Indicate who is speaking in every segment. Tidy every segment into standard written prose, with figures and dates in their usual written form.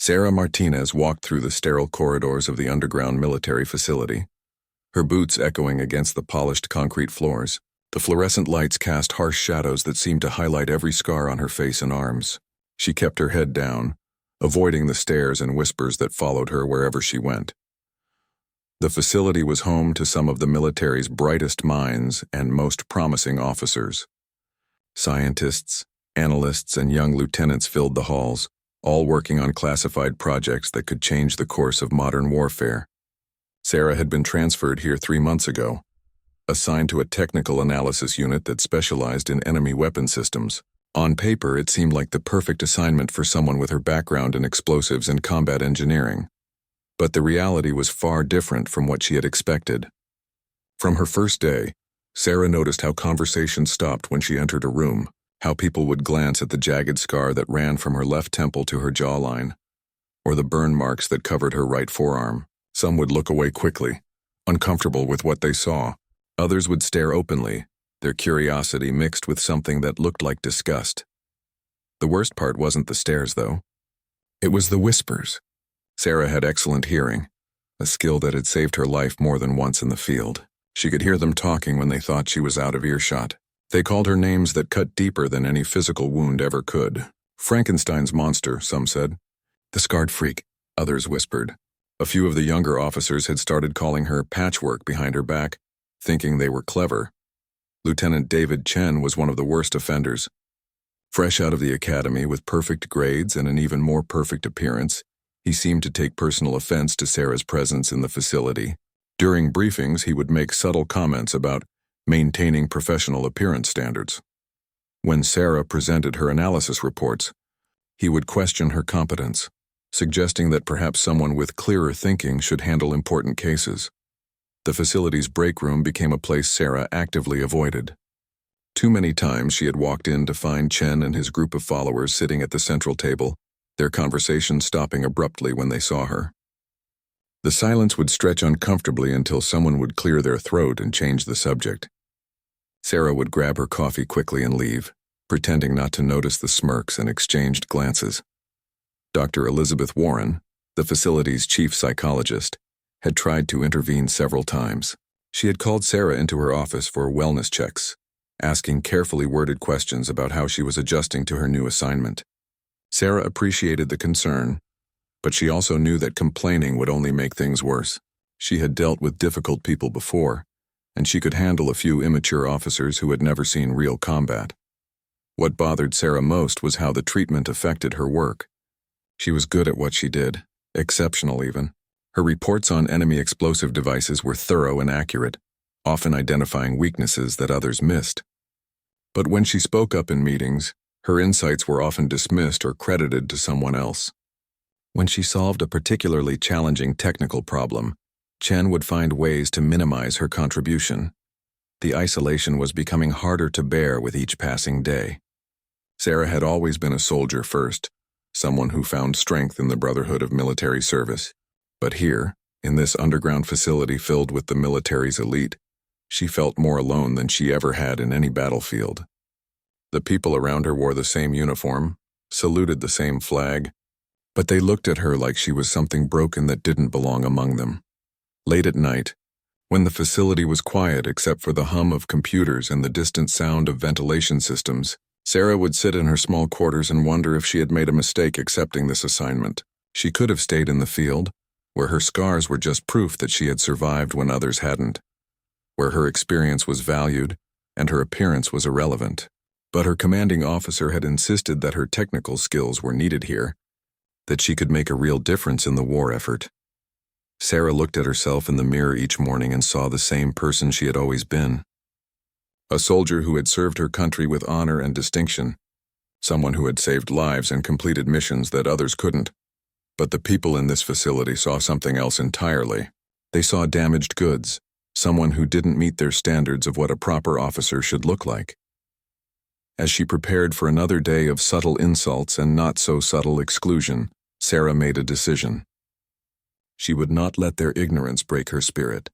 Speaker 1: Sarah Martinez walked through the sterile corridors of the underground military facility, her boots echoing against the polished concrete floors. The fluorescent lights cast harsh shadows that seemed to highlight every scar on her face and arms. She kept her head down, avoiding the stares and whispers that followed her wherever she went. The facility was home to some of the military's brightest minds and most promising officers. Scientists, analysts, and young lieutenants filled the halls, all working on classified projects that could change the course of modern warfare. Sarah had been transferred here 3 months ago, assigned to a technical analysis unit that specialized in enemy weapon systems. On paper, it seemed like the perfect assignment for someone with her background in explosives and combat engineering. But the reality was far different from what she had expected. From her first day, Sarah noticed how conversation stopped when she entered a room, how people would glance at the jagged scar that ran from her left temple to her jawline, or the burn marks that covered her right forearm. Some would look away quickly, uncomfortable with what they saw. Others would stare openly, their curiosity mixed with something that looked like disgust. The worst part wasn't the stares, though. It was the whispers. Sarah had excellent hearing, a skill that had saved her life more than once in the field. She could hear them talking when they thought she was out of earshot. They called her names that cut deeper than any physical wound ever could. Frankenstein's monster, some said. The scarred freak, others whispered. A few of the younger officers had started calling her patchwork behind her back, thinking they were clever. Lieutenant David Chen was one of the worst offenders. Fresh out of the academy with perfect grades and an even more perfect appearance, he seemed to take personal offense to Sarah's presence in the facility. During briefings, he would make subtle comments about maintaining professional appearance standards. When Sarah presented her analysis reports, he would question her competence, suggesting that perhaps someone with clearer thinking should handle important cases. The facility's break room became a place Sarah actively avoided. Too many times she had walked in to find Chen and his group of followers sitting at the central table, their conversation stopping abruptly when they saw her. The silence would stretch uncomfortably until someone would clear their throat and change the subject. Sarah would grab her coffee quickly and leave, pretending not to notice the smirks and exchanged glances. Dr. Elizabeth Warren, the facility's chief psychologist, had tried to intervene several times. She had called Sarah into her office for wellness checks, asking carefully worded questions about how she was adjusting to her new assignment. Sarah appreciated the concern, but she also knew that complaining would only make things worse. She had dealt with difficult people before, and she could handle a few immature officers who had never seen real combat. What bothered Sarah most was how the treatment affected her work. She was good at what she did, exceptional even. Her reports on enemy explosive devices were thorough and accurate, often identifying weaknesses that others missed. But when she spoke up in meetings, her insights were often dismissed or credited to someone else. When she solved a particularly challenging technical problem, Chen would find ways to minimize her contribution. The isolation was becoming harder to bear with each passing day. Sarah had always been a soldier first, someone who found strength in the brotherhood of military service. But here, in this underground facility filled with the military's elite, she felt more alone than she ever had in any battlefield. The people around her wore the same uniform, saluted the same flag, but they looked at her like she was something broken that didn't belong among them. Late at night, when the facility was quiet except for the hum of computers and the distant sound of ventilation systems, Sarah would sit in her small quarters and wonder if she had made a mistake accepting this assignment. She could have stayed in the field, where her scars were just proof that she had survived when others hadn't, where her experience was valued and her appearance was irrelevant. But her commanding officer had insisted that her technical skills were needed here, that she could make a real difference in the war effort. Sarah looked at herself in the mirror each morning and saw the same person she had always been. A soldier who had served her country with honor and distinction, someone who had saved lives and completed missions that others couldn't. But the people in this facility saw something else entirely. They saw damaged goods, someone who didn't meet their standards of what a proper officer should look like. As she prepared for another day of subtle insults and not-so-subtle exclusion, Sarah made a decision. She would not let their ignorance break her spirit.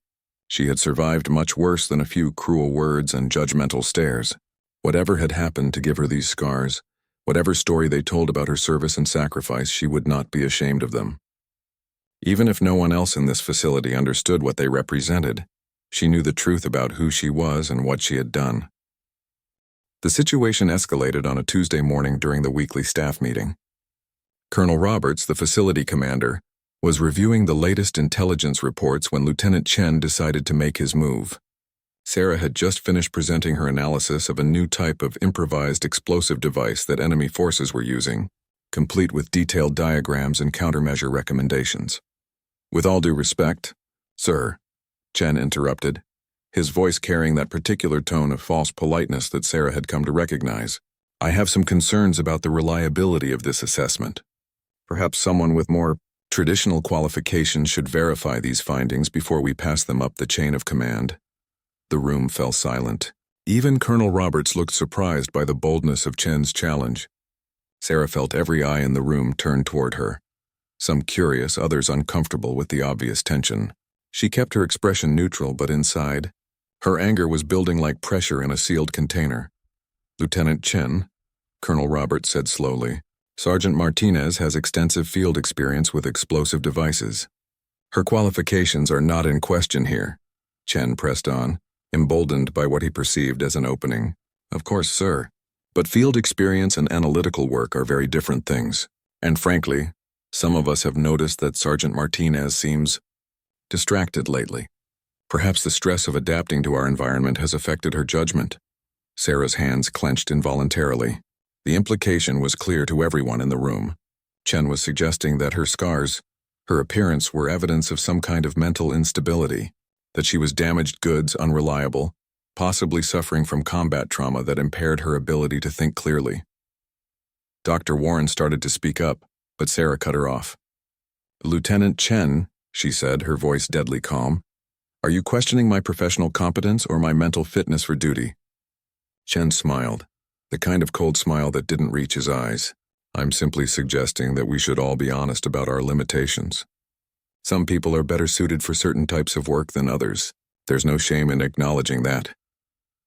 Speaker 1: She had survived much worse than a few cruel words and judgmental stares. Whatever had happened to give her these scars, Whatever story they told about her service and sacrifice, she would not be ashamed of them. Even if no one else in this facility understood what they represented, she knew the truth about who she was and what she had done. The situation escalated on a Tuesday morning during the weekly staff meeting. Colonel Roberts, the facility commander, was reviewing the latest intelligence reports when Lieutenant Chen decided to make his move. Sarah had just finished presenting her analysis of a new type of improvised explosive device that enemy forces were using, complete with detailed diagrams and countermeasure recommendations. With all due respect, sir, Chen interrupted, his voice carrying that particular tone of false politeness that Sarah had come to recognize. I have some concerns about the reliability of this assessment. Perhaps someone with more traditional qualifications should verify these findings before we pass them up the chain of command. The room fell silent. Even Colonel Roberts looked surprised by the boldness of Chen's challenge. Sarah felt every eye in the room turned toward her, some curious, others uncomfortable with the obvious tension. She kept her expression neutral, but inside, her anger was building like pressure in a sealed container. Lieutenant Chen, Colonel Roberts said slowly, Sergeant Martinez has extensive field experience with explosive devices. Her qualifications are not in question here, Chen pressed on, emboldened by what he perceived as an opening. Of course, sir. But field experience and analytical work are very different things. And frankly, some of us have noticed that Sergeant Martinez seems distracted lately. Perhaps the stress of adapting to our environment has affected her judgment. Sarah's hands clenched involuntarily. The implication was clear to everyone in the room. Chen was suggesting that her scars, her appearance, were evidence of some kind of mental instability, that she was damaged goods, unreliable, possibly suffering from combat trauma that impaired her ability to think clearly. Dr. Warren started to speak up, but Sarah cut her off. Lieutenant Chen, she said, her voice deadly calm, are you questioning my professional competence or my mental fitness for duty? Chen smiled, the kind of cold smile that didn't reach his eyes. I'm simply suggesting that we should all be honest about our limitations. Some people are better suited for certain types of work than others. There's no shame in acknowledging that.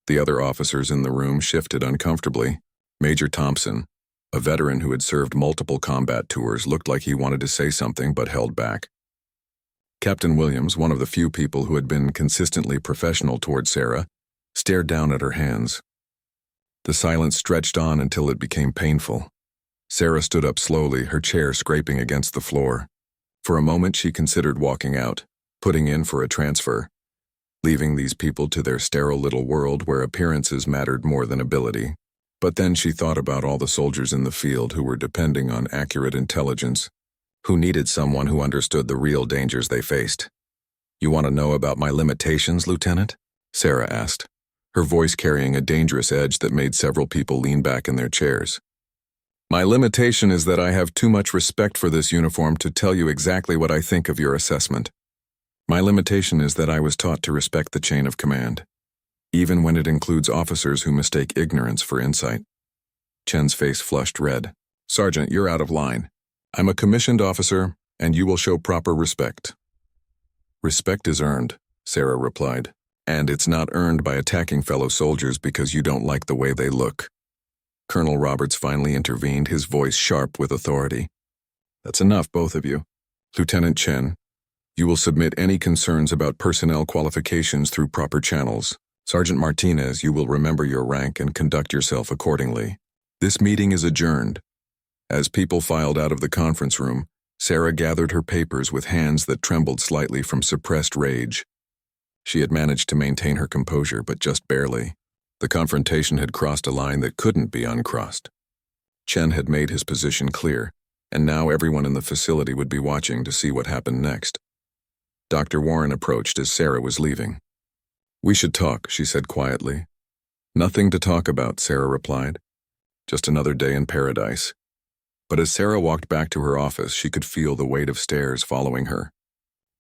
Speaker 1: The other officers in the room shifted uncomfortably. Major Thompson, a veteran who had served multiple combat tours, looked like he wanted to say something but held back. Captain Williams, one of the few people who had been consistently professional toward Sarah, stared down at her hands. The silence stretched on until it became painful. Sarah stood up slowly, her chair scraping against the floor. For a moment she considered walking out, putting in for a transfer, leaving these people to their sterile little world where appearances mattered more than ability. But then she thought about all the soldiers in the field who were depending on accurate intelligence, who needed someone who understood the real dangers they faced. You want to know about my limitations, Lieutenant? Sarah asked, her voice carrying a dangerous edge that made several people lean back in their chairs. My limitation is that I have too much respect for this uniform to tell you exactly what I think of your assessment. My limitation is that I was taught to respect the chain of command, even when it includes officers who mistake ignorance for insight. Chen's face flushed red. Sergeant, you're out of line. I'm a commissioned officer, and you will show proper respect. Respect is earned, Sarah replied, and it's not earned by attacking fellow soldiers because you don't like the way they look. Colonel Roberts finally intervened, his voice sharp with authority. That's enough, both of you. Lieutenant Chen, you will submit any concerns about personnel qualifications through proper channels. Sergeant Martinez, you will remember your rank and conduct yourself accordingly. This meeting is adjourned. As people filed out of the conference room, Sarah gathered her papers with hands that trembled slightly from suppressed rage. She had managed to maintain her composure, but just barely. The confrontation had crossed a line that couldn't be uncrossed. Chen had made his position clear, and now everyone in the facility would be watching to see what happened next. Dr. Warren approached as Sarah was leaving. We should talk, she said quietly. Nothing to talk about, Sarah replied. Just another day in paradise. But as Sarah walked back to her office, she could feel the weight of stares following her.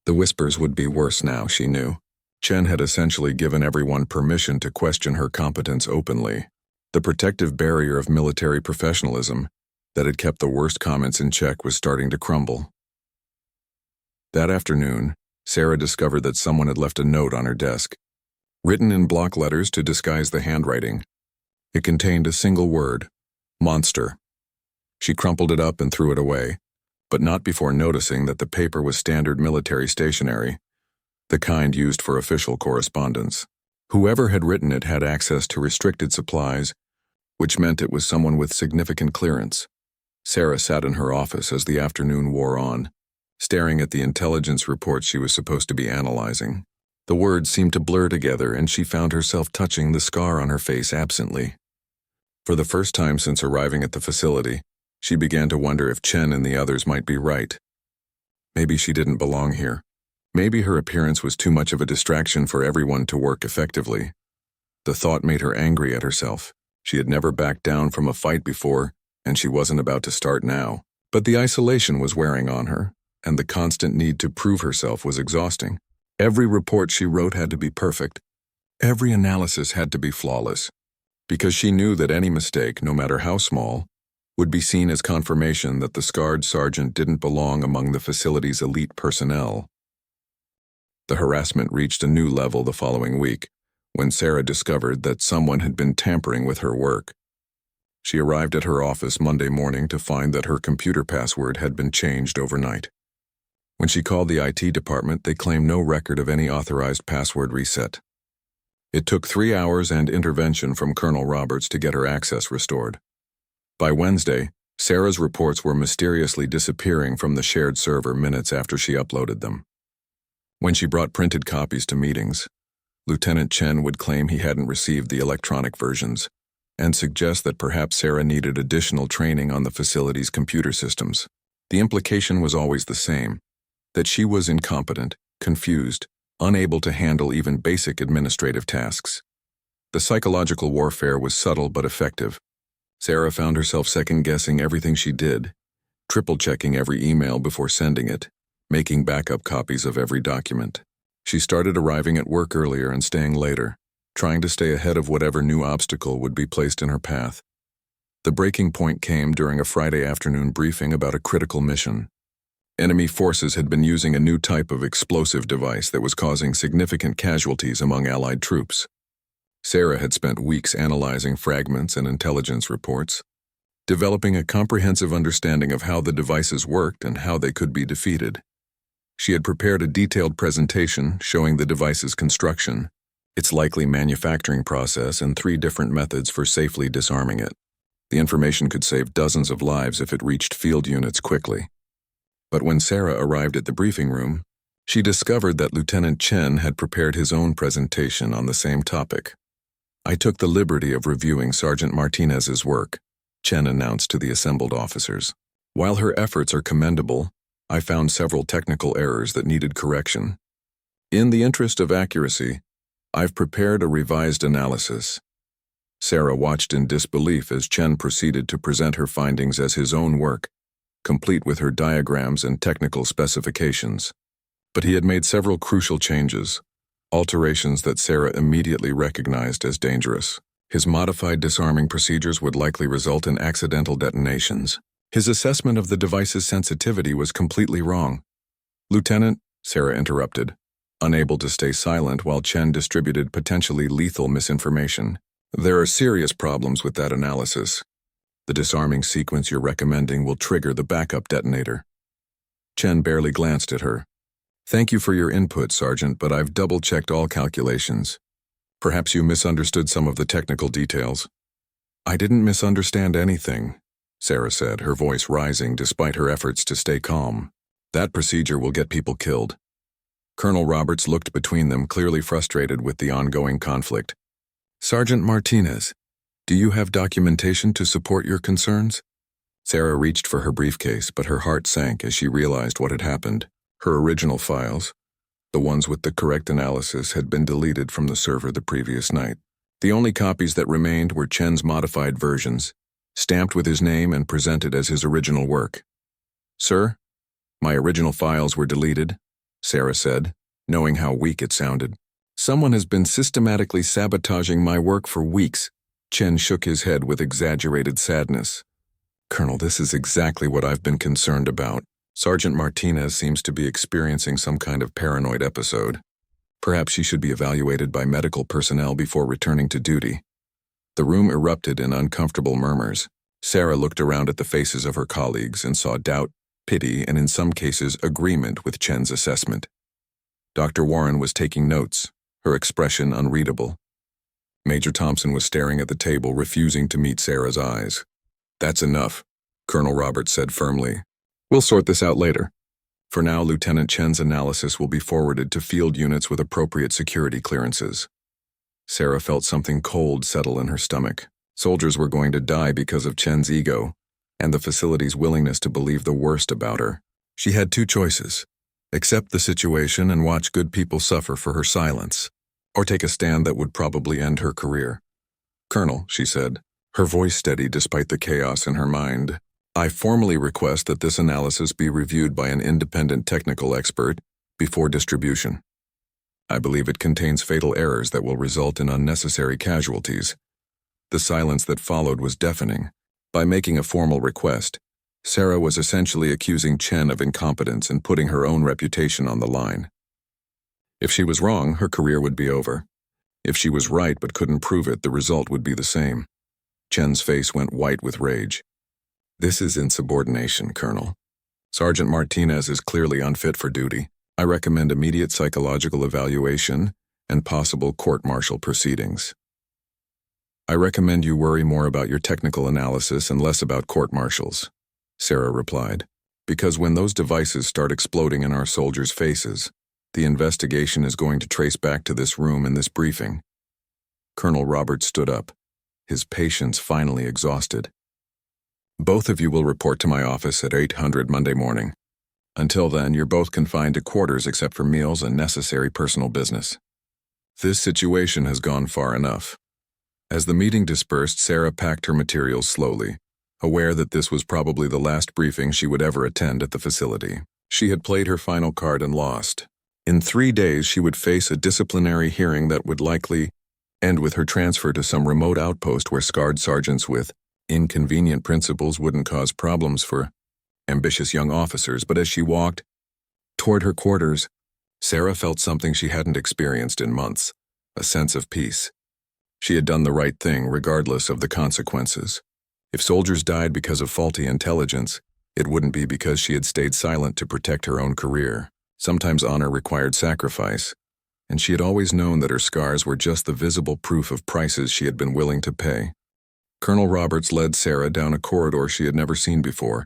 Speaker 1: The whispers would be worse now, she knew. Chen had essentially given everyone permission to question her competence openly. The protective barrier of military professionalism that had kept the worst comments in check was starting to crumble. That afternoon, Sarah discovered that someone had left a note on her desk, written in block letters to disguise the handwriting. It contained a single word, monster. She crumpled it up and threw it away, but not before noticing that the paper was standard military stationery, the kind used for official correspondence. Whoever had written it had access to restricted supplies, which meant it was someone with significant clearance. Sarah sat in her office as the afternoon wore on, staring at the intelligence report she was supposed to be analyzing. The words seemed to blur together, and she found herself touching the scar on her face absently. For the first time since arriving at the facility, she began to wonder if Chen and the others might be right. Maybe she didn't belong here. Maybe her appearance was too much of a distraction for everyone to work effectively. The thought made her angry at herself. She had never backed down from a fight before, and she wasn't about to start now. But the isolation was wearing on her, and the constant need to prove herself was exhausting. Every report she wrote had to be perfect. Every analysis had to be flawless, because she knew that any mistake, no matter how small, would be seen as confirmation that the scarred sergeant didn't belong among the facility's elite personnel. The harassment reached a new level the following week, when Sarah discovered that someone had been tampering with her work. She arrived at her office Monday morning to find that her computer password had been changed overnight. When she called the IT department, they claimed no record of any authorized password reset. It took 3 hours and intervention from Colonel Roberts to get her access restored. By Wednesday, Sarah's reports were mysteriously disappearing from the shared server minutes after she uploaded them. When she brought printed copies to meetings, Lieutenant Chen would claim he hadn't received the electronic versions and suggest that perhaps Sarah needed additional training on the facility's computer systems. The implication was always the same, that she was incompetent, confused, unable to handle even basic administrative tasks. The psychological warfare was subtle but effective. Sarah found herself second-guessing everything she did, triple-checking every email before sending it, making backup copies of every document. She started arriving at work earlier and staying later, trying to stay ahead of whatever new obstacle would be placed in her path. The breaking point came during a Friday afternoon briefing about a critical mission. Enemy forces had been using a new type of explosive device that was causing significant casualties among Allied troops. Sarah had spent weeks analyzing fragments and intelligence reports, developing a comprehensive understanding of how the devices worked and how they could be defeated. She had prepared a detailed presentation showing the device's construction, its likely manufacturing process, and 3 different methods for safely disarming it. The information could save dozens of lives if it reached field units quickly. But when Sarah arrived at the briefing room, she discovered that Lieutenant Chen had prepared his own presentation on the same topic. "I took the liberty of reviewing Sergeant Martinez's work," Chen announced to the assembled officers. "While her efforts are commendable, I found several technical errors that needed correction. In the interest of accuracy, I've prepared a revised analysis." Sarah watched in disbelief as Chen proceeded to present her findings as his own work, complete with her diagrams and technical specifications. But he had made several crucial changes, alterations that Sarah immediately recognized as dangerous. His modified disarming procedures would likely result in accidental detonations. His assessment of the device's sensitivity was completely wrong. "Lieutenant," Sarah interrupted, unable to stay silent while Chen distributed potentially lethal misinformation. "There are serious problems with that analysis. The disarming sequence you're recommending will trigger the backup detonator." Chen barely glanced at her. "Thank you for your input, Sergeant, but I've double-checked all calculations. Perhaps you misunderstood some of the technical details." "I didn't misunderstand anything," Sarah said, her voice rising despite her efforts to stay calm. "That procedure will get people killed." Colonel Roberts looked between them, clearly frustrated with the ongoing conflict. "Sergeant Martinez, do you have documentation to support your concerns?" Sarah reached for her briefcase, but her heart sank as she realized what had happened. Her original files, the ones with the correct analysis, had been deleted from the server the previous night. The only copies that remained were Chen's modified versions, stamped with his name and presented as his original work. "Sir, my original files were deleted," Sarah said, knowing how weak it sounded. "Someone has been systematically sabotaging my work for weeks." Chen shook his head with exaggerated sadness. "Colonel, this is exactly what I've been concerned about. Sergeant Martinez seems to be experiencing some kind of paranoid episode. Perhaps she should be evaluated by medical personnel before returning to duty." The room erupted in uncomfortable murmurs. Sarah looked around at the faces of her colleagues and saw doubt, pity, and in some cases agreement with Chen's assessment. Dr. Warren was taking notes, her expression unreadable. Major Thompson was staring at the table, refusing to meet Sarah's eyes. "That's enough," Colonel Roberts said firmly. "We'll sort this out later. For now, Lieutenant Chen's analysis will be forwarded to field units with appropriate security clearances." Sarah felt something cold settle in her stomach. Soldiers were going to die because of Chen's ego and the facility's willingness to believe the worst about her. She had two choices: accept the situation and watch good people suffer for her silence, or take a stand that would probably end her career. "Colonel," she said, her voice steady despite the chaos in her mind, "I formally request that this analysis be reviewed by an independent technical expert before distribution. I believe it contains fatal errors that will result in unnecessary casualties." The silence that followed was deafening. By making a formal request, Sarah was essentially accusing Chen of incompetence and putting her own reputation on the line. If she was wrong, her career would be over. If she was right but couldn't prove it, the result would be the same. Chen's face went white with rage. "This is insubordination, Colonel. Sergeant Martinez is clearly unfit for duty. I recommend immediate psychological evaluation and possible court-martial proceedings." "I recommend you worry more about your technical analysis and less about court-martials," Sarah replied, "because when those devices start exploding in our soldiers' faces, the investigation is going to trace back to this room and this briefing." Colonel Roberts stood up, his patience finally exhausted. "Both of you will report to my office at 800 Monday morning. Until then, you're both confined to quarters except for meals and necessary personal business. This situation has gone far enough." As the meeting dispersed, Sarah packed her materials slowly, aware that this was probably the last briefing she would ever attend at the facility. She had played her final card and lost. In 3 days, she would face a disciplinary hearing that would likely end with her transfer to some remote outpost where scarred sergeants with inconvenient principles wouldn't cause problems for ambitious young officers. But as she walked toward her quarters, Sarah felt something she hadn't experienced in months: a sense of peace. She had done the right thing regardless of the consequences. If soldiers died because of faulty intelligence, it wouldn't be because she had stayed silent to protect her own career. Sometimes honor required sacrifice, and she had always known that her scars were just the visible proof of prices she had been willing to pay. Colonel Roberts led Sarah down a corridor she had never seen before,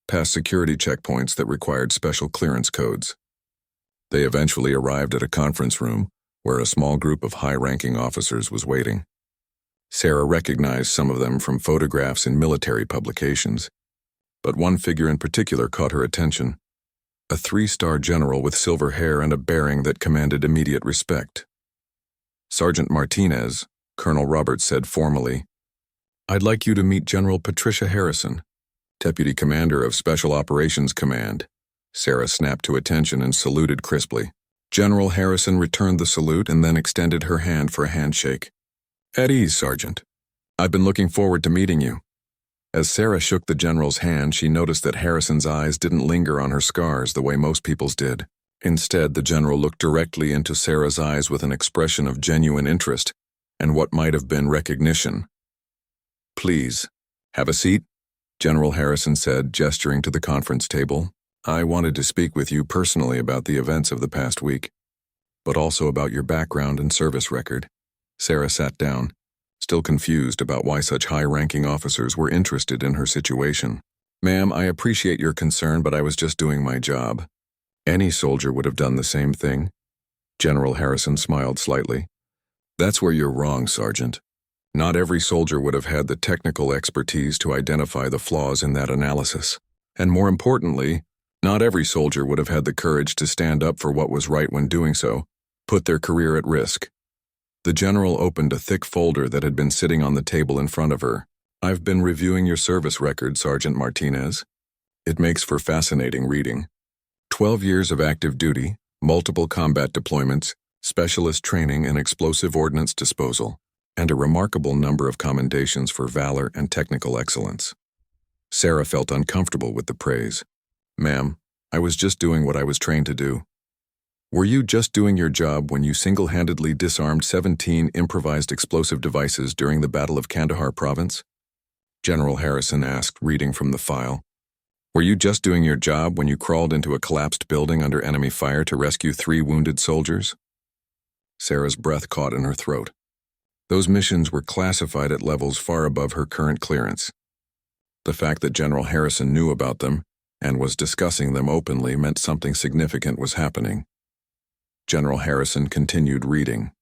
Speaker 1: past security checkpoints that required special clearance codes. They eventually arrived at a conference room where a small group of high-ranking officers was waiting. Sarah recognized some of them from photographs in military publications, but one figure in particular caught her attention: a 3-star general with silver hair and a bearing that commanded immediate respect. "Sergeant Martinez," Colonel Roberts said formally, "I'd like you to meet General Patricia Harrison, Deputy Commander of Special Operations Command." Sarah snapped to attention and saluted crisply. General Harrison returned the salute and then extended her hand for a handshake. "At ease, Sergeant. I've been looking forward to meeting you." As Sarah shook the general's hand, she noticed that Harrison's eyes didn't linger on her scars the way most people's did. Instead, the general looked directly into Sarah's eyes with an expression of genuine interest and what might have been recognition. "Please, have a seat," General Harrison said, gesturing to the conference table. "I wanted to speak with you personally about the events of the past week, but also about your background and service record." Sarah sat down, still confused about why such high-ranking officers were interested in her situation. "Ma'am, I appreciate your concern, but I was just doing my job. Any soldier would have done the same thing." General Harrison smiled slightly. "That's where you're wrong, Sergeant. Not every soldier would have had the technical expertise to identify the flaws in that analysis. And more importantly, not every soldier would have had the courage to stand up for what was right when doing so, put their career at risk." The general opened a thick folder that had been sitting on the table in front of her. "I've been reviewing your service record, Sergeant Martinez. It makes for fascinating reading. 12 years of active duty, multiple combat deployments, specialist training and explosive ordnance disposal, and a remarkable number of commendations for valor and technical excellence." Sarah felt uncomfortable with the praise. "Ma'am, I was just doing what I was trained to do." "Were you just doing your job when you single-handedly disarmed 17 improvised explosive devices during the Battle of Kandahar Province?" General Harrison asked, reading from the file. Were you just doing your job when you crawled into a collapsed building under enemy fire to rescue 3 wounded soldiers? Sarah's breath caught in her throat. Those missions were classified at levels far above her current clearance. The fact that General Harrison knew about them and was discussing them openly meant something significant was happening. General Harrison continued reading.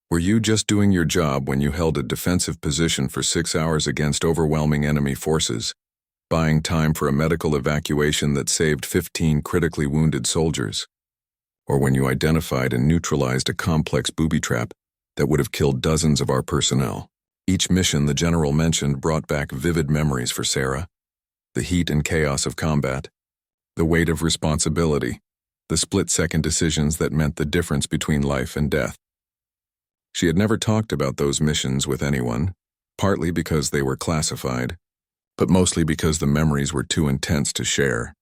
Speaker 1: Were you just doing your job when you held a defensive position for 6 hours against overwhelming enemy forces, buying time for a medical evacuation that saved 15 critically wounded soldiers? Or when you identified and neutralized a complex booby trap that would have killed dozens of our personnel? Each mission the general mentioned brought back vivid memories for Sarah. The heat and chaos of combat, the weight of responsibility, the split-second decisions that meant the difference between life and death. She had never talked about those missions with anyone, partly because they were classified, but mostly because the memories were too intense to share.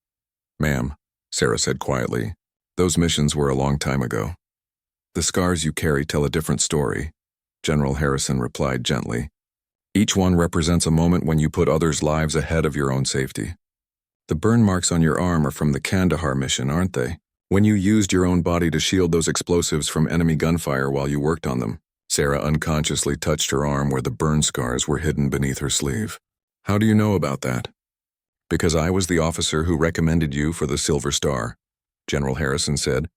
Speaker 1: Ma'am, Sarah said quietly, those missions were a long time ago. The scars you carry tell a different story, General Harrison replied gently. Each one represents a moment when you put others' lives ahead of your own safety. The burn marks on your arm are from the Kandahar mission, aren't they? When you used your own body to shield those explosives from enemy gunfire while you worked on them. Sarah unconsciously touched her arm where the burn scars were hidden beneath her sleeve. How do you know about that? Because I was the officer who recommended you for the Silver Star, General Harrison said.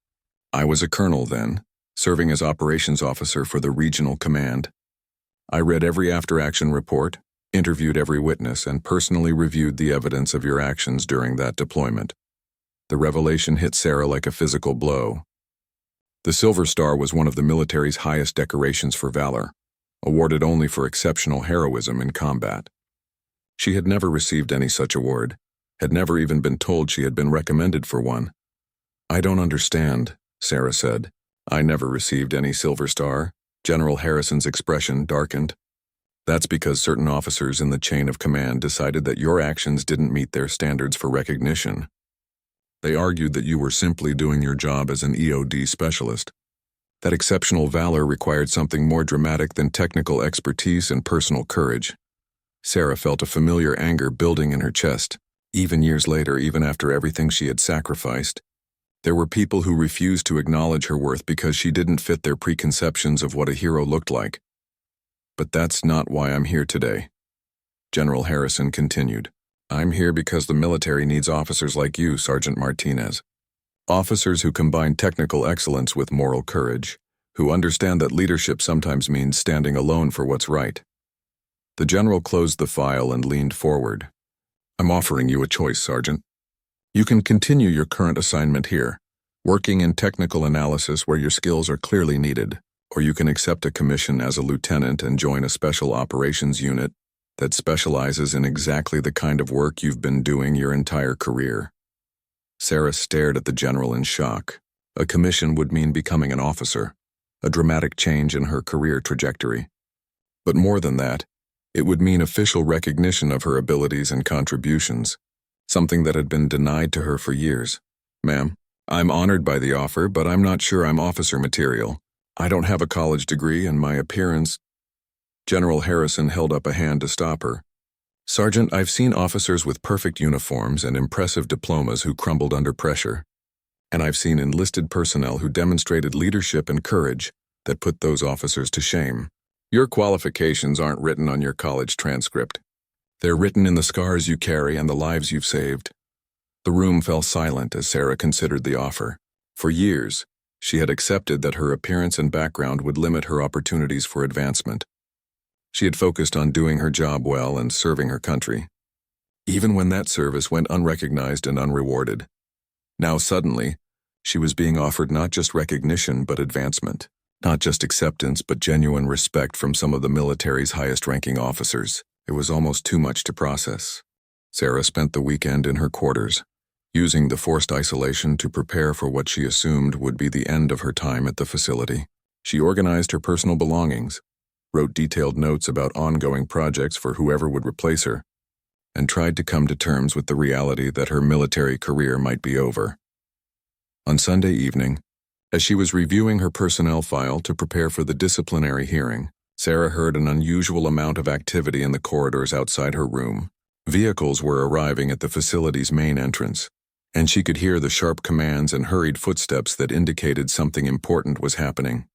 Speaker 1: I was a colonel then, serving as operations officer for the regional command. I read every after-action report, interviewed every witness, and personally reviewed the evidence of your actions during that deployment. The revelation hit Sarah like a physical blow. The Silver Star was one of the military's highest decorations for valor, awarded only for exceptional heroism in combat. She had never received any such award, had never even been told she had been recommended for one. I don't understand, Sarah said. I never received any Silver Star. General Harrison's expression darkened. That's because certain officers in the chain of command decided that your actions didn't meet their standards for recognition. They argued that you were simply doing your job as an EOD specialist. That exceptional valor required something more dramatic than technical expertise and personal courage. Sarah felt a familiar anger building in her chest. Even years later, even after everything she had sacrificed, there were people who refused to acknowledge her worth because she didn't fit their preconceptions of what a hero looked like. But that's not why I'm here today. General Harrison continued. I'm here because the military needs officers like you, Sergeant Martinez. Officers who combine technical excellence with moral courage, who understand that leadership sometimes means standing alone for what's right. The general closed the file and leaned forward. I'm offering you a choice, Sergeant. You can continue your current assignment here, working in technical analysis where your skills are clearly needed, or you can accept a commission as a lieutenant and join a special operations unit that specializes in exactly the kind of work you've been doing your entire career. Sarah stared at the general in shock. A commission would mean becoming an officer, a dramatic change in her career trajectory. But more than that, it would mean official recognition of her abilities and contributions, something that had been denied to her for years. Ma'am, I'm honored by the offer, but I'm not sure I'm officer material. I don't have a college degree, and my appearance— General Harrison held up a hand to stop her. Sergeant, I've seen officers with perfect uniforms and impressive diplomas who crumbled under pressure. And I've seen enlisted personnel who demonstrated leadership and courage that put those officers to shame. Your qualifications aren't written on your college transcript. They're written in the scars you carry and the lives you've saved. The room fell silent as Sarah considered the offer. For years, she had accepted that her appearance and background would limit her opportunities for advancement. She had focused on doing her job well and serving her country, even when that service went unrecognized and unrewarded. Now suddenly, she was being offered not just recognition but advancement, not just acceptance but genuine respect from some of the military's highest-ranking officers. It was almost too much to process. Sarah spent the weekend in her quarters, using the forced isolation to prepare for what she assumed would be the end of her time at the facility. She organized her personal belongings, wrote detailed notes about ongoing projects for whoever would replace her, and tried to come to terms with the reality that her military career might be over. On Sunday evening, as she was reviewing her personnel file to prepare for the disciplinary hearing, Sarah heard an unusual amount of activity in the corridors outside her room. Vehicles were arriving at the facility's main entrance, and she could hear the sharp commands and hurried footsteps that indicated something important was happening.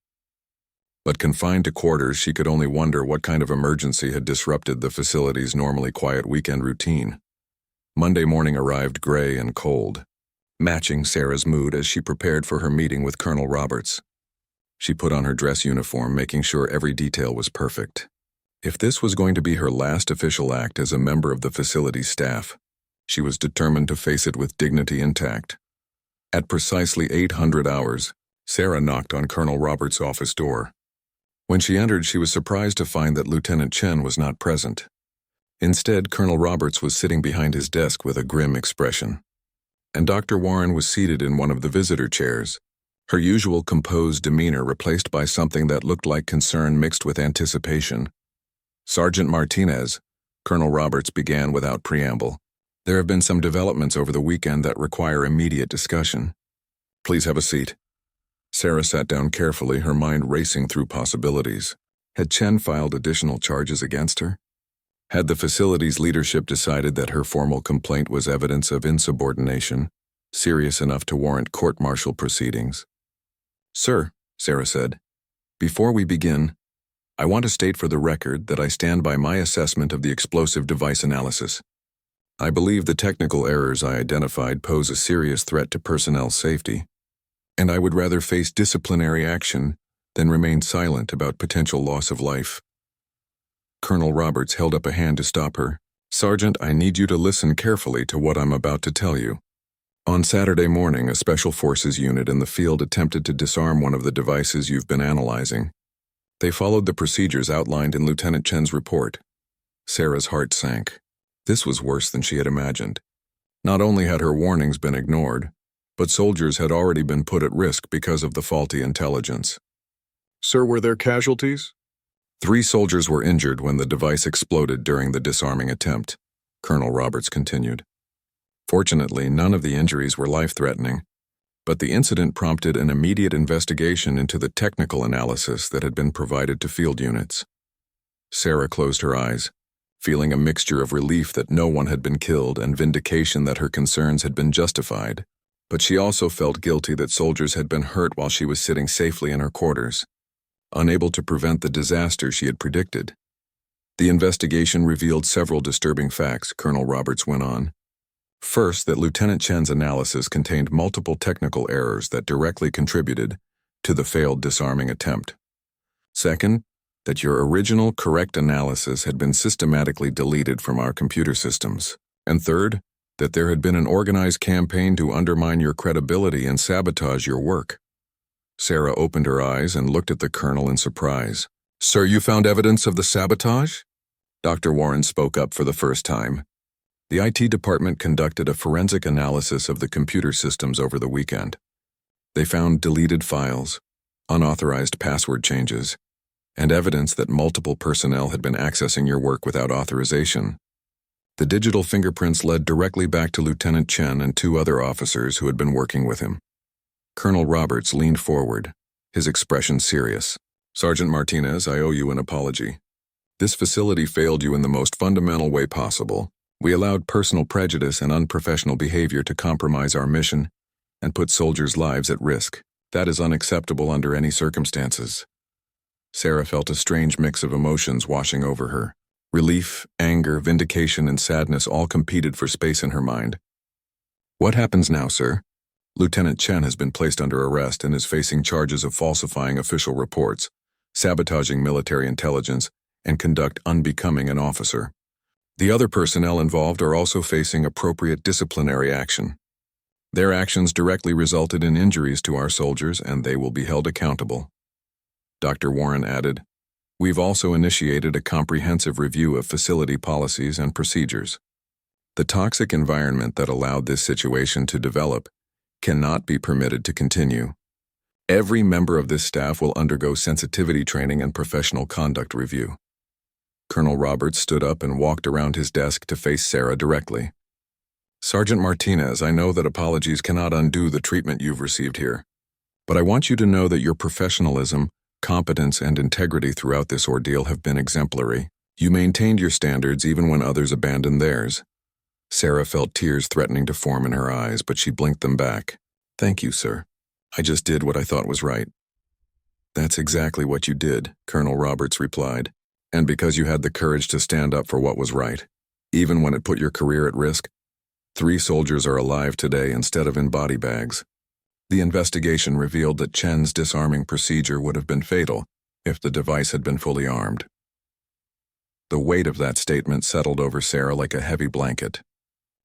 Speaker 1: But confined to quarters, she could only wonder what kind of emergency had disrupted the facility's normally quiet weekend routine. Monday morning arrived gray and cold, matching Sarah's mood as she prepared for her meeting with Colonel Roberts. She put on her dress uniform, making sure every detail was perfect. If this was going to be her last official act as a member of the facility's staff, she was determined to face it with dignity intact. At precisely 800 hours, Sarah knocked on Colonel Roberts' office door. When she entered, she was surprised to find that Lieutenant Chen was not present. Instead, Colonel Roberts was sitting behind his desk with a grim expression, and Dr. Warren was seated in one of the visitor chairs, her usual composed demeanor replaced by something that looked like concern mixed with anticipation. "Sergeant Martinez," Colonel Roberts began without preamble, "there have been some developments over the weekend that require immediate discussion. Please have a seat." Sarah sat down carefully, her mind racing through possibilities. Had Chen filed additional charges against her? Had the facility's leadership decided that her formal complaint was evidence of insubordination, serious enough to warrant court-martial proceedings? "Sir," Sarah said, "before we begin, I want to state for the record that I stand by my assessment of the explosive device analysis. I believe the technical errors I identified pose a serious threat to personnel safety, and I would rather face disciplinary action than remain silent about potential loss of life." Colonel Roberts held up a hand to stop her. "Sergeant, I need you to listen carefully to what I'm about to tell you. On Saturday morning, a Special Forces unit in the field attempted to disarm one of the devices you've been analyzing. They followed the procedures outlined in Lieutenant Chen's report." Sarah's heart sank. This was worse than she had imagined. Not only had her warnings been ignored, but soldiers had already been put at risk because of the faulty intelligence. "Sir, were there casualties?" 3 soldiers were injured when the device exploded during the disarming attempt, Colonel Roberts continued. Fortunately, none of the injuries were life-threatening, but the incident prompted an immediate investigation into the technical analysis that had been provided to field units. Sarah closed her eyes, feeling a mixture of relief that no one had been killed and vindication that her concerns had been justified, but she also felt guilty that soldiers had been hurt while she was sitting safely in her quarters, unable to prevent the disaster she had predicted. The investigation revealed several disturbing facts, Colonel Roberts went on. First, that Lieutenant Chen's analysis contained multiple technical errors that directly contributed to the failed disarming attempt. Second, that your original correct analysis had been systematically deleted from our computer systems. And third, that there had been an organized campaign to undermine your credibility and sabotage your work. Sarah opened her eyes and looked at the colonel in surprise. "Sir, you found evidence of the sabotage?" Dr. Warren spoke up for the first time. The IT department conducted a forensic analysis of the computer systems over the weekend. They found deleted files, unauthorized password changes, and evidence that multiple personnel had been accessing your work without authorization. The digital fingerprints led directly back to Lieutenant Chen and 2 other officers who had been working with him. Colonel Roberts leaned forward, his expression serious. "Sergeant Martinez, I owe you an apology. This facility failed you in the most fundamental way possible. We allowed personal prejudice and unprofessional behavior to compromise our mission and put soldiers' lives at risk. That is unacceptable under any circumstances." Sarah felt a strange mix of emotions washing over her. Relief, anger, vindication, and sadness all competed for space in her mind. "What happens now, sir?" "Lieutenant Chen has been placed under arrest and is facing charges of falsifying official reports, sabotaging military intelligence, and conduct unbecoming an officer. The other personnel involved are also facing appropriate disciplinary action. Their actions directly resulted in injuries to our soldiers, and they will be held accountable." Dr. Warren added, "We've also initiated a comprehensive review of facility policies and procedures. The toxic environment that allowed this situation to develop cannot be permitted to continue. Every member of this staff will undergo sensitivity training and professional conduct review." Colonel Roberts stood up and walked around his desk to face Sarah directly. "Sergeant Martinez, I know that apologies cannot undo the treatment you've received here, but I want you to know that your professionalism, competence, and integrity throughout this ordeal have been exemplary. You maintained your standards even when others abandoned theirs. Sarah felt tears threatening to form in her eyes, but she blinked them back. Thank you, sir. I just did what I thought was right. That's exactly what you did, Colonel Roberts replied. And because you had the courage to stand up for what was right, even when it put your career at risk. 3 soldiers are alive today instead of in body bags. The investigation revealed that Chen's disarming procedure would have been fatal if the device had been fully armed. The weight of that statement settled over Sarah like a heavy blanket.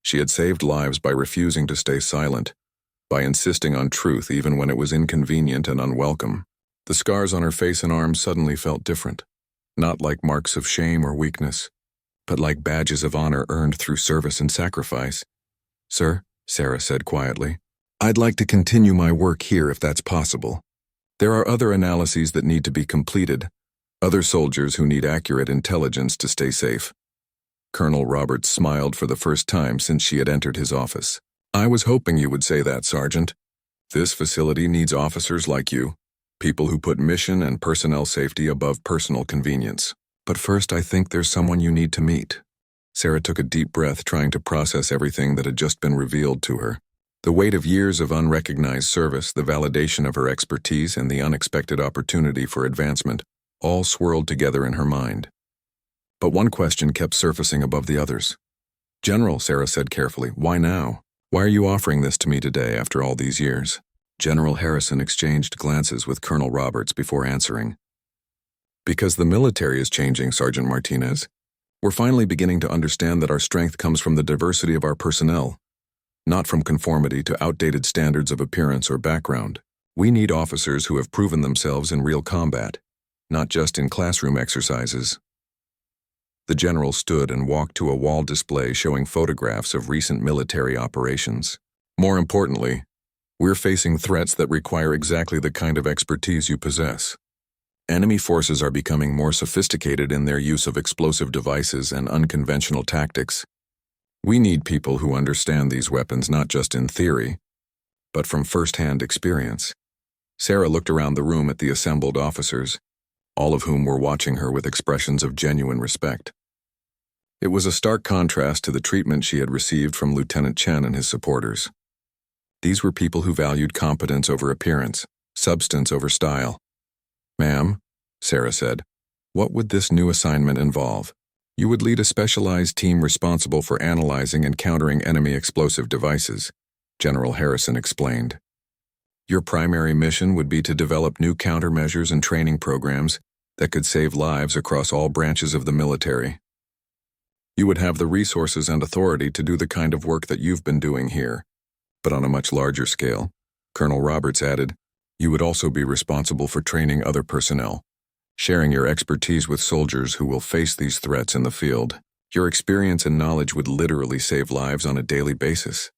Speaker 1: She had saved lives by refusing to stay silent, by insisting on truth even when it was inconvenient and unwelcome. The scars on her face and arms suddenly felt different, not like marks of shame or weakness, but like badges of honor earned through service and sacrifice. Sir, Sarah said quietly, I'd like to continue my work here if that's possible. There are other analyses that need to be completed, other soldiers who need accurate intelligence to stay safe. Colonel Roberts smiled for the first time since she had entered his office. I was hoping you would say that, Sergeant. This facility needs officers like you, people who put mission and personnel safety above personal convenience. But first, I think there's someone you need to meet. Sarah took a deep breath, trying to process everything that had just been revealed to her. The weight of years of unrecognized service, the validation of her expertise, and the unexpected opportunity for advancement all swirled together in her mind. But one question kept surfacing above the others. General, Sarah said carefully, why now? Why are you offering this to me today after all these years? General Harrison exchanged glances with Colonel Roberts before answering. Because the military is changing, Sergeant Martinez. We're finally beginning to understand that our strength comes from the diversity of our personnel, not from conformity to outdated standards of appearance or background. We need officers who have proven themselves in real combat, not just in classroom exercises. The general stood and walked to a wall display showing photographs of recent military operations. More importantly, we're facing threats that require exactly the kind of expertise you possess. Enemy forces are becoming more sophisticated in their use of explosive devices and unconventional tactics. We need people who understand these weapons not just in theory, but from first-hand experience. Sarah looked around the room at the assembled officers, all of whom were watching her with expressions of genuine respect. It was a stark contrast to the treatment she had received from Lieutenant Chen and his supporters. These were people who valued competence over appearance, substance over style. Ma'am, Sarah said, what would this new assignment involve? You would lead a specialized team responsible for analyzing and countering enemy explosive devices, General Harrison explained. Your primary mission would be to develop new countermeasures and training programs that could save lives across all branches of the military. You would have the resources and authority to do the kind of work that you've been doing here, but on a much larger scale. Colonel Roberts added, you would also be responsible for training other personnel, sharing your expertise with soldiers who will face these threats in the field. Your experience and knowledge would literally save lives on a daily basis.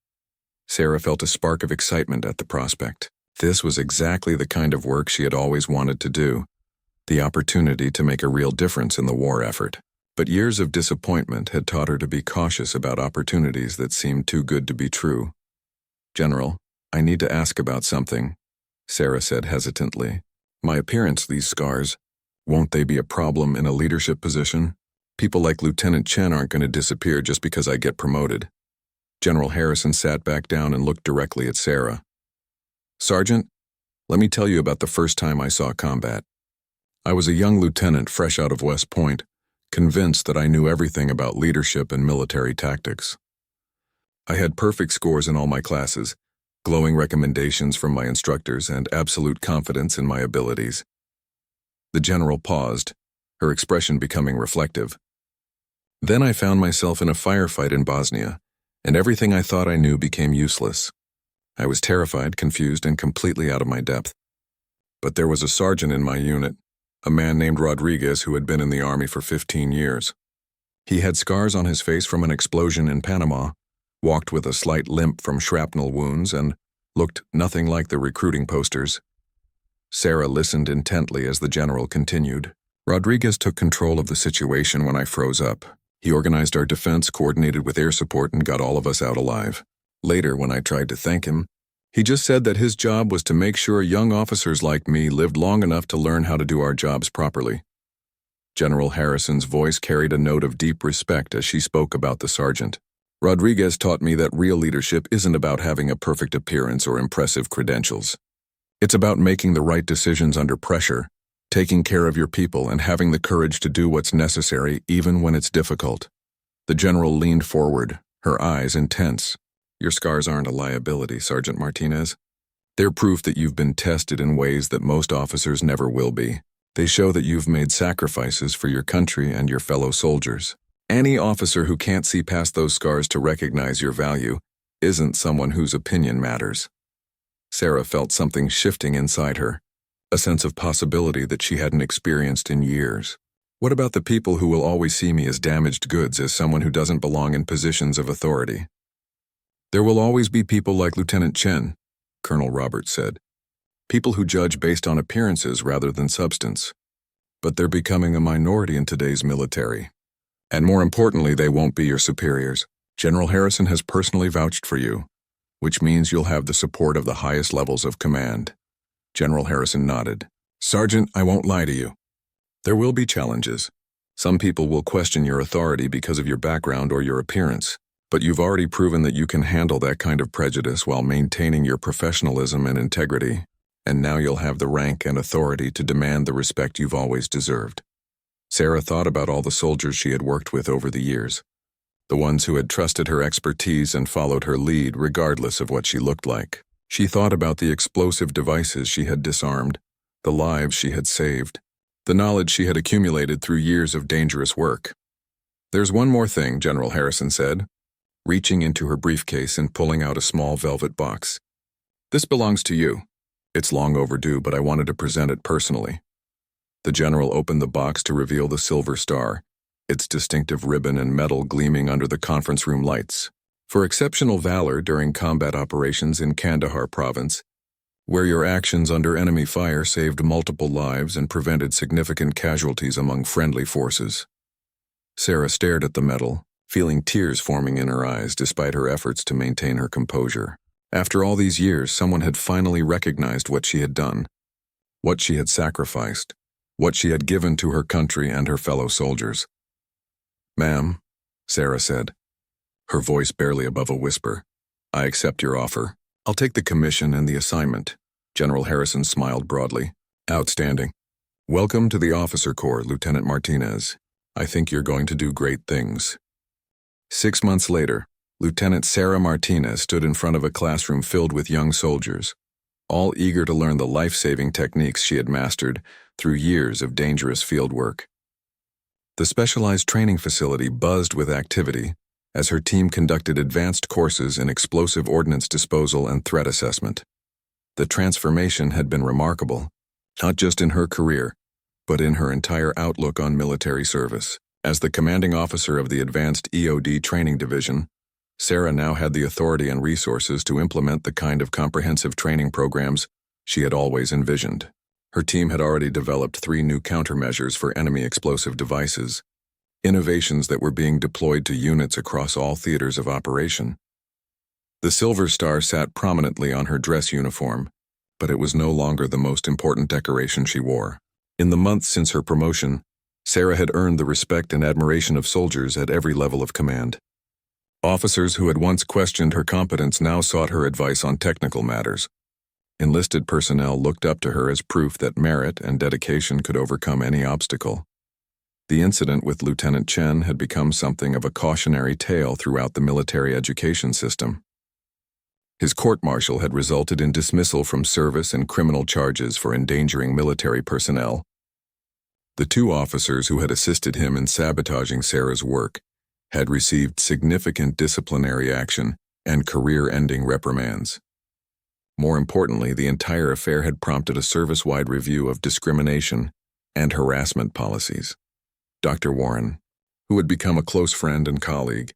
Speaker 1: Sarah felt a spark of excitement at the prospect. This was exactly the kind of work she had always wanted to do, the opportunity to make a real difference in the war effort. But years of disappointment had taught her to be cautious about opportunities that seemed too good to be true. General, I need to ask about something, Sarah said hesitantly. My appearance, these scars, won't they be a problem in a leadership position? People like Lieutenant Chen aren't going to disappear just because I get promoted. General Harrison sat back down and looked directly at Sarah. Sergeant, let me tell you about the first time I saw combat. I was a young lieutenant fresh out of West Point, convinced that I knew everything about leadership and military tactics. I had perfect scores in all my classes, glowing recommendations from my instructors, and absolute confidence in my abilities. The general paused, her expression becoming reflective. Then I found myself in a firefight in Bosnia, and everything I thought I knew became useless. I was terrified, confused, and completely out of my depth. But there was a sergeant in my unit, a man named Rodriguez who had been in the Army for 15 years. He had scars on his face from an explosion in Panama, walked with a slight limp from shrapnel wounds, and looked nothing like the recruiting posters. Sarah listened intently as the general continued. Rodriguez took control of the situation when I froze up. He organized our defense, coordinated with air support, and got all of us out alive. Later, when I tried to thank him, He just said that his job was to make sure young officers like me lived long enough to learn how to do our jobs properly. General Harrison's voice carried a note of deep respect as she spoke about the sergeant. Rodriguez taught me that real leadership isn't about having a perfect appearance or impressive credentials. It's about making the right decisions under pressure, taking care of your people, and having the courage to do what's necessary even when it's difficult. The general leaned forward, her eyes intense. Your scars aren't a liability, Sergeant Martinez. They're proof that you've been tested in ways that most officers never will be. They show that you've made sacrifices for your country and your fellow soldiers. Any officer who can't see past those scars to recognize your value isn't someone whose opinion matters. Sarah felt something shifting inside her, a sense of possibility that she hadn't experienced in years. What about the people who will always see me as damaged goods, as someone who doesn't belong in positions of authority? There will always be people like Lieutenant Chen, Colonel Roberts said. People who judge based on appearances rather than substance. But they're becoming a minority in today's military. And more importantly, they won't be your superiors. General Harrison has personally vouched for you, which means you'll have the support of the highest levels of command. General Harrison nodded. Sergeant, I won't lie to you. There will be challenges. Some people will question your authority because of your background or your appearance, but you've already proven that you can handle that kind of prejudice while maintaining your professionalism and integrity, and now you'll have the rank and authority to demand the respect you've always deserved. Sarah thought about all the soldiers she had worked with over the years, the ones who had trusted her expertise and followed her lead regardless of what she looked like. She thought about the explosive devices she had disarmed, the lives she had saved, the knowledge she had accumulated through years of dangerous work. There's one more thing, General Harrison said, reaching into her briefcase and pulling out a small velvet box. This belongs to you. It's long overdue, but I wanted to present it personally. The general opened the box to reveal the silver star, its distinctive ribbon and metal gleaming under the conference room lights. For exceptional valor during combat operations in Kandahar province, where your actions under enemy fire saved multiple lives and prevented significant casualties among friendly forces. Sarah stared at the medal, feeling tears forming in her eyes despite her efforts to maintain her composure. After all these years, someone had finally recognized what she had done, what she had sacrificed, what she had given to her country and her fellow soldiers. Ma'am, Sarah said, her voice barely above a whisper, I accept your offer. I'll take the commission and the assignment. General Harrison smiled broadly. Outstanding. Welcome to the Officer Corps, Lieutenant Martinez. I think you're going to do great things. 6 months later, Lieutenant Sarah Martinez stood in front of a classroom filled with young soldiers, all eager to learn the life-saving techniques she had mastered through years of dangerous field work. The specialized training facility buzzed with activity as her team conducted advanced courses in explosive ordnance disposal and threat assessment. The transformation had been remarkable, not just in her career, but in her entire outlook on military service. As the commanding officer of the Advanced EOD Training Division, Sarah now had the authority and resources to implement the kind of comprehensive training programs she had always envisioned. Her team had already developed 3 new countermeasures for enemy explosive devices, innovations that were being deployed to units across all theaters of operation. The silver star sat prominently on her dress uniform, but it was no longer the most important decoration she wore. In the months since her promotion, Sarah had earned the respect and admiration of soldiers at every level of command. Officers who had once questioned her competence now sought her advice on technical matters. Enlisted personnel looked up to her as proof that merit and dedication could overcome any obstacle. The incident with Lieutenant Chen had become something of a cautionary tale throughout the military education system. His court-martial had resulted in dismissal from service and criminal charges for endangering military personnel. The 2 officers who had assisted him in sabotaging Sarah's work had received significant disciplinary action and career-ending reprimands. More importantly, the entire affair had prompted a service-wide review of discrimination and harassment policies. Dr. Warren, who had become a close friend and colleague,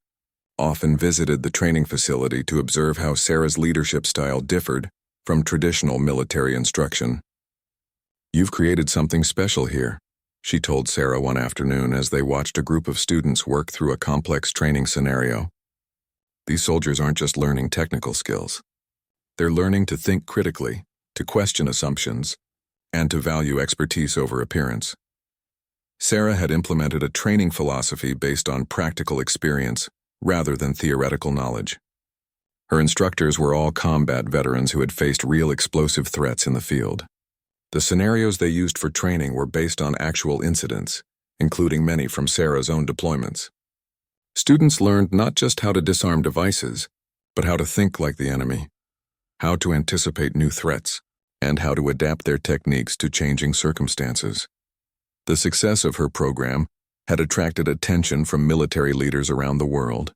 Speaker 1: often visited the training facility to observe how Sarah's leadership style differed from traditional military instruction. You've created something special here, she told Sarah one afternoon as they watched a group of students work through a complex training scenario. These soldiers aren't just learning technical skills. They're learning to think critically, to question assumptions, and to value expertise over appearance. Sarah had implemented a training philosophy based on practical experience rather than theoretical knowledge. Her instructors were all combat veterans who had faced real explosive threats in the field. The scenarios they used for training were based on actual incidents, including many from Sarah's own deployments. Students learned not just how to disarm devices, but how to think like the enemy, how to anticipate new threats, and how to adapt their techniques to changing circumstances. The success of her program had attracted attention from military leaders around the world.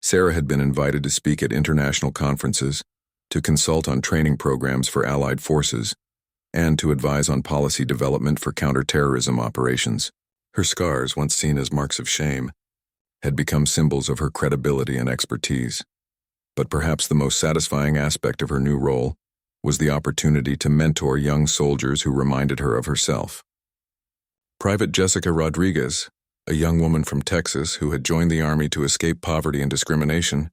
Speaker 1: Sarah had been invited to speak at international conferences, to consult on training programs for allied forces, and to advise on policy development for counterterrorism operations. Her scars, once seen as marks of shame, had become symbols of her credibility and expertise. But perhaps the most satisfying aspect of her new role was the opportunity to mentor young soldiers who reminded her of herself. Private Jessica Rodriguez, a young woman from Texas who had joined the Army to escape poverty and discrimination,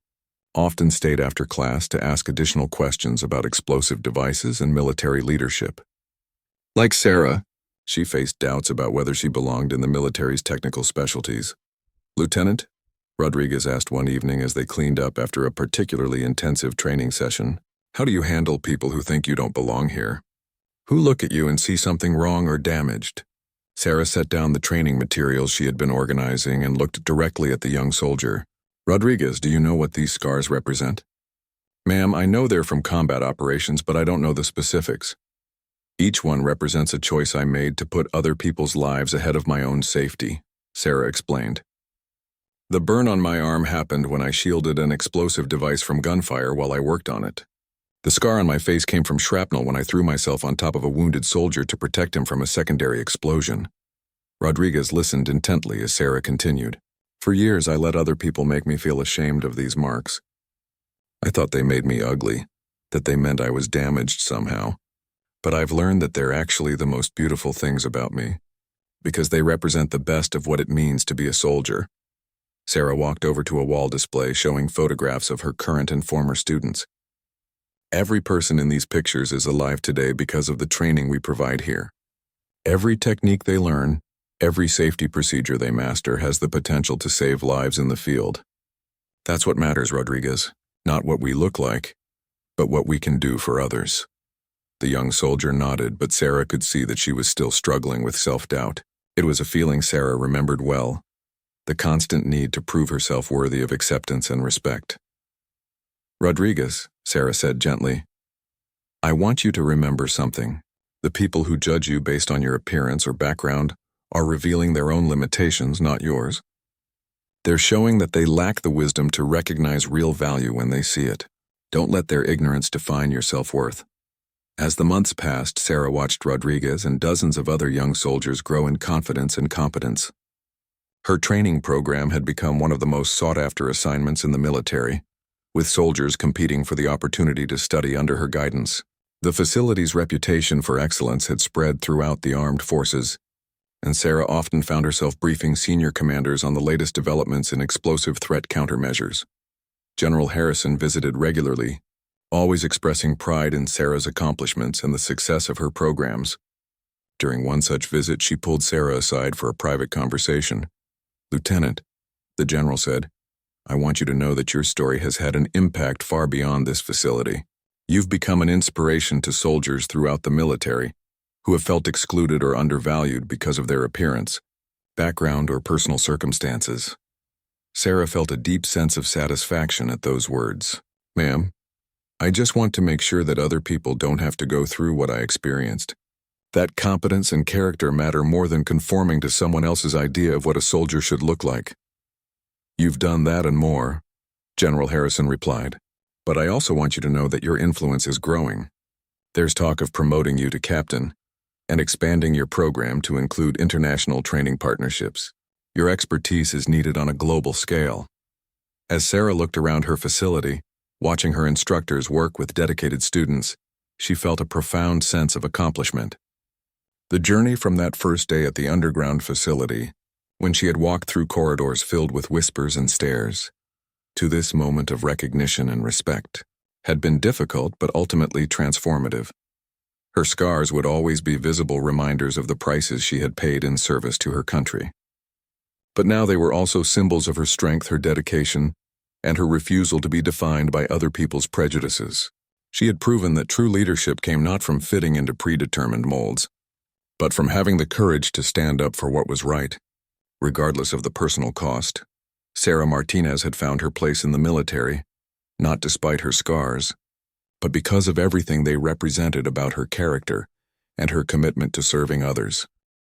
Speaker 1: often stayed after class to ask additional questions about explosive devices and military leadership. Like Sarah, she faced doubts about whether she belonged in the military's technical specialties. "Lieutenant," Rodriguez asked one evening as they cleaned up after a particularly intensive training session, "how do you handle people who think you don't belong here? Who look at you and see something wrong or damaged?" Sarah set down the training materials she had been organizing and looked directly at the young soldier. "Rodriguez, do you know what these scars represent?" "Ma'am, I know they're from combat operations, but I don't know the specifics. Each one represents a choice I made to put other people's lives ahead of my own safety," Sarah explained. "The burn on my arm happened when I shielded an explosive device from gunfire while I worked on it. The scar on my face came from shrapnel when I threw myself on top of a wounded soldier to protect him from a secondary explosion." Rodriguez listened intently as Sarah continued. "For years, I let other people make me feel ashamed of these marks. I thought they made me ugly, that they meant I was damaged somehow. But I've learned that they're actually the most beautiful things about me, because they represent the best of what it means to be a soldier." Sarah walked over to a wall display showing photographs of her current and former students. "Every person in these pictures is alive today because of the training we provide here. Every technique they learn, every safety procedure they master has the potential to save lives in the field. That's what matters, Rodriguez. Not what we look like, but what we can do for others." The young soldier nodded, but Sarah could see that she was still struggling with self-doubt. It was a feeling Sarah remembered well, the constant need to prove herself worthy of acceptance and respect. "Rodriguez," Sarah said gently, "I want you to remember something. The people who judge you based on your appearance or background are revealing their own limitations, not yours. They're showing that they lack the wisdom to recognize real value when they see it. Don't let their ignorance define your self-worth." As the months passed, Sarah watched Rodriguez and dozens of other young soldiers grow in confidence and competence. Her training program had become one of the most sought-after assignments in the military, with soldiers competing for the opportunity to study under her guidance. The facility's reputation for excellence had spread throughout the armed forces, and Sarah often found herself briefing senior commanders on the latest developments in explosive threat countermeasures. General Harrison visited regularly, always expressing pride in Sarah's accomplishments and the success of her programs. During one such visit, she pulled Sarah aside for a private conversation. "Lieutenant," the general said, "I want you to know that your story has had an impact far beyond this facility. You've become an inspiration to soldiers throughout the military who have felt excluded or undervalued because of their appearance, background, or personal circumstances." Sarah felt a deep sense of satisfaction at those words. "Ma'am, I just want to make sure that other people don't have to go through what I experienced. That competence and character matter more than conforming to someone else's idea of what a soldier should look like." "You've done that and more," General Harrison replied. "But I also want you to know that your influence is growing. There's talk of promoting you to captain and expanding your program to include international training partnerships. Your expertise is needed on a global scale." As Sarah looked around her facility, watching her instructors work with dedicated students, she felt a profound sense of accomplishment. The journey from that first day at the underground facility, when she had walked through corridors filled with whispers and stares, to this moment of recognition and respect, had been difficult but ultimately transformative. Her scars would always be visible reminders of the prices she had paid in service to her country. But now they were also symbols of her strength, her dedication, and her refusal to be defined by other people's prejudices. She had proven that true leadership came not from fitting into predetermined molds, but from having the courage to stand up for what was right, regardless of the personal cost. Sarah Martinez had found her place in the military, not despite her scars, but because of everything they represented about her character and her commitment to serving others.